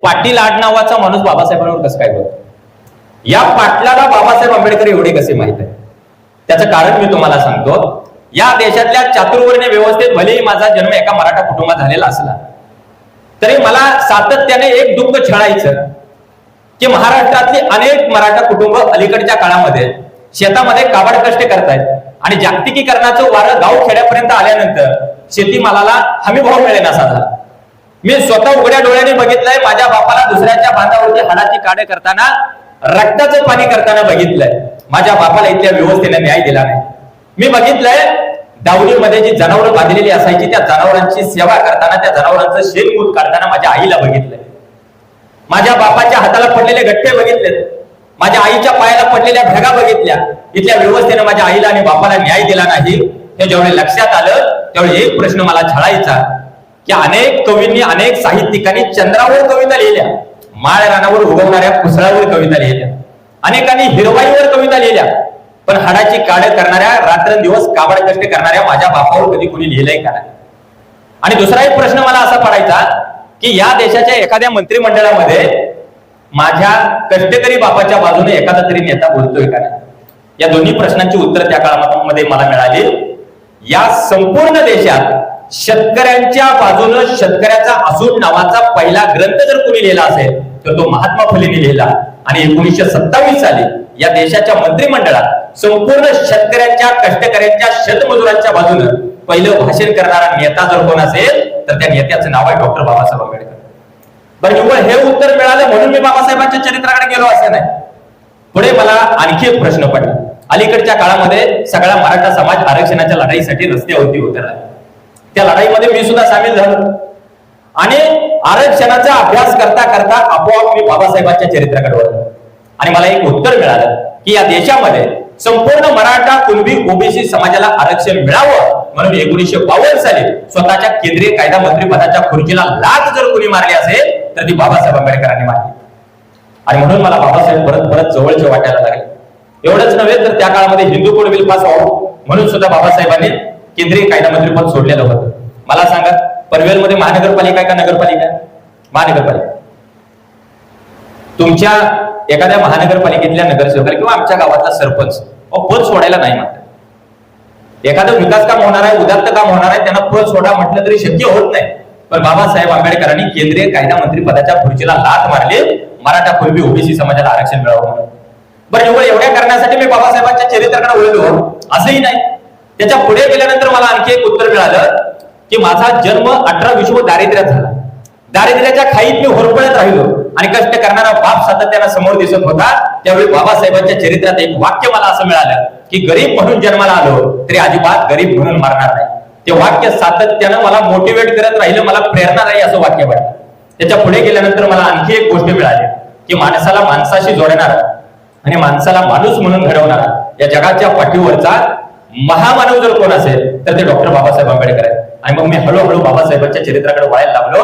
पाटील आडनावाचा माणूस बाबासाहेबांवर कसं काय बोलतो? या पाटलाला बाबासाहेब आंबेडकर एवढे कसे माहित आहे? त्याचं कारण मी तुम्हाला सांगतो. या देशातल्या चातुर्वर्ण्य व्यवस्थेत भलेही माझा जन्म एका मराठा कुटुंबात झालेला असला तरी मला सातत्याने एक दुःख छळायचं की महाराष्ट्रातली अनेक मराठा कुटुंब अलीकडच्या काळामध्ये शेतामध्ये काबाड कष्ट करतायत आणि जागतिकीकरणाचं वारं गाव खेड्यापर्यंत आल्यानंतर शेतीमालाला हमी भाव मिळेना साधा. मी स्वतः उघड्या डोळ्याने बघितलंय. माझ्या बापाला दुसऱ्याच्या बांधावरती हाडाची काढ करताना, रक्ताचं पाणी करताना बघितलंय. माझ्या बापाला इथल्या व्यवस्थेने न्याय दिला नाही. मी बघितलंय दावणीमध्ये जी जनावरं बांधलेली असायची त्या जनावरांची सेवा करताना, त्या जनावरांचं शेणमूत काढताना माझ्या आईला बघितलंय. माझ्या बापाच्या हाताला पडलेले गठ्ठे बघितले, माझ्या आईच्या पायाला पडलेल्या भेगा बघितल्या. इथल्या व्यवस्थेने माझ्या आईला आणि बापाला न्याय दिला नाही. हे जेवढे लक्षात आलं तेवढे एक प्रश्न मला छळायचा की अनेक कवींनी, अनेक साहित्यिकांनी चंद्रावर कविता लिहिल्या, माळ रानावर उगवणाऱ्या कुसळावर कविता लिहिल्या, अनेकांनी हिरवाईवर कविता लिहिल्या, पण हाडाची काढ करणाऱ्या, रात्रंदिवस काबाड कष्ट करणाऱ्या माझ्या बापावर कधी कोणी लिहिलंय का? आणि दुसरा एक प्रश्न मला असा पडायचा की या देशाच्या एखाद्या मंत्रिमंडळामध्ये माझ्या कष्टकरी बापाच्या बाजूने एखादा तरी नेता बोलतोय का? या दोन्ही प्रश्नांची उत्तर त्या काळामध्ये मला मिळाली. या संपूर्ण देशात शेतकऱ्यांच्या बाजूने शेतकऱ्याचा असूड नावाचा पहिला ग्रंथ जर कोणी लिहिला असेल तर तो महात्मा फुलेंनी लिहिला. आणि 1927 साली या देशाच्या मंत्रिमंडळात संपूर्ण शेतकऱ्यांच्या, कष्टकऱ्यांच्या, शेतमजुरांच्या बाजूने पहिलं भाषण करणारा नेता जर कोण असेल तर त्या नेत्याचं नाव आहे डॉक्टर बाबासाहेब आंबेडकर. बरं, केवळ हे उत्तर मिळालं म्हणून मी बाबासाहेबांच्या चरित्राकडे गेलो असं नाही. पुढे मला आणखी एक प्रश्न पडला. अलीकडच्या काळामध्ये सगळा मराठा समाज आरक्षणाच्या लढाईसाठी रस्त्यावरती उतरला. त्या लढाईमध्ये मी सुद्धा सामील झालो आणि आरक्षणाचा अभ्यास करता करता आपोआप मी बाबासाहेबांच्या चरित्राकडे वळलो आणि मला एक उत्तर मिळालं की या देशामध्ये संपूर्ण मराठा, कुणबी, ओबीसी समाजाला आरक्षण मिळावं म्हणून 1952 साली स्वतःच्या केंद्रीय कायदा मंत्री पदाच्या खुर्चीला लाथ जर कोणी मारली असेल तर ती बाबासाहेब आंबेडकरांनी मारली. आणि म्हणून मला बाबासाहेब परत परत जवळचे वाटायला लागले. एवढंच नव्हे तर त्या काळामध्ये हिंदू कोड बिल पास व्हावं म्हणून सुद्धा बाबासाहेबांनी केंद्रीय कायदा मंत्री पद सोडलेलं होतं. मला सांगा, पनवेलमध्ये महानगरपालिका आहे का नगरपालिका? महानगरपालिका. तुमच्या एखाद्या महानगरपालिकेतल्या नगरसेवकाला किंवा आमच्या गावातला सरपंच पद सोडायला नाही म्हणतात. एखादं विकास काम होणार आहे, उदात्त काम होणार आहे, त्यांना पद सोडा म्हटलं तरी शक्य होत नाही. पण बाबासाहेब आंबेडकरांनी केंद्रीय कायदा मंत्री पदाच्या खुर्चीला लाथ मारली मराठा, कुणबी, ओबीसी समाजाला आरक्षण मिळावं म्हणून. बरं, एवढ्या करण्यासाठी मी बाबासाहेबांच्या चरित्राकडे वळलो असंही नाही. त्याच्या पुढे गेल्यानंतर मला आणखी एक उत्तर मिळालं की माझा जन्म 18 दारिद्र्यात झाला. दारिद्र्याच्या खाईत मी होरपळत राहिलो आणि कष्ट करणारा बाप सातत्याने समोर दिसत होता. त्यावेळी बाबासाहेबांच्या चरित्रात एक वाक्य मला असं मिळालं की गरीब म्हणून जन्माला आलो तरी अजिबात गरीब म्हणून मरणार नाही. ते वाक्य सातत्यानं मला मोटिवेट करत राहिलं, मला प्रेरणा नाही असं वाक्य वाटलं. त्याच्या पुढे गेल्यानंतर मला आणखी एक गोष्ट मिळाली की माणसाला माणसाशी जोडणारा आणि माणसाला माणूस म्हणून घडवणारा या जगाच्या पाठीवरचा महामानव जर कोण असेल तर ते डॉक्टर बाबासाहेब आंबेडकर आहेत. आणि मग मी हळूहळू बाबासाहेबांच्या चरित्राकडे वळायला लागलो.